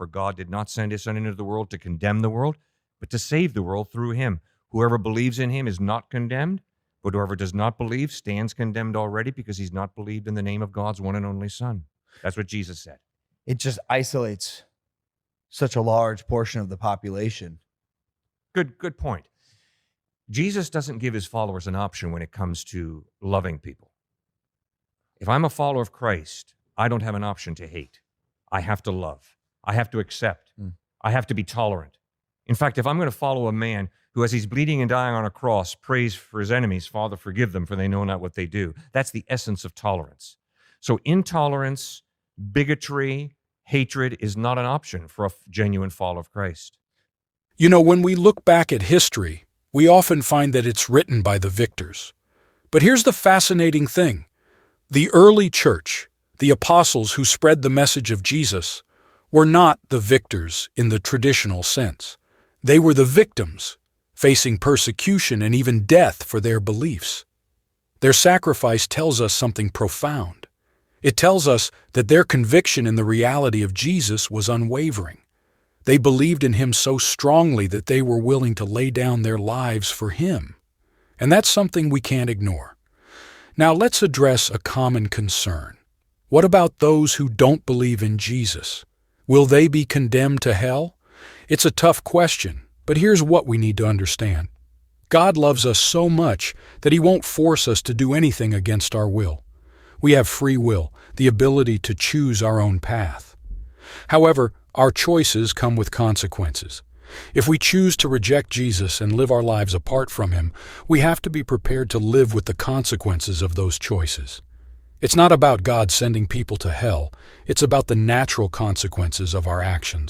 For God did not send his Son into the world to condemn the world, but to save the world through him. Whoever believes in him is not condemned, but whoever does not believe stands condemned already because he's not believed in the name of God's one and only Son. That's what Jesus said. It just isolates such a large portion of the population. Good point. Jesus doesn't give his followers an option when it comes to loving people. If I'm a follower of Christ, I don't have an option to hate. I have to love. I have to accept. I have to be tolerant. In fact, if I'm going to follow a man who, as he's bleeding and dying on a cross, prays for his enemies, Father, forgive them, for they know not what they do. That's the essence of tolerance. So intolerance, bigotry, hatred is not an option for a genuine follower of Christ. You know, when we look back at history, we often find that it's written by the victors. But here's the fascinating thing. The early church, the apostles who spread the message of Jesus, were not the victors in the traditional sense. They were the victims, facing persecution and even death for their beliefs. Their sacrifice tells us something profound. It tells us that their conviction in the reality of Jesus was unwavering. They believed in him so strongly that they were willing to lay down their lives for him. And that's something we can't ignore. Now let's address a common concern. What about those who don't believe in Jesus? Will they be condemned to hell? It's a tough question, but here's what we need to understand. God loves us so much that he won't force us to do anything against our will. We have free will, the ability to choose our own path. However, our choices come with consequences. If we choose to reject Jesus and live our lives apart from him, we have to be prepared to live with the consequences of those choices. It's not about God sending people to hell. It's about the natural consequences of our actions.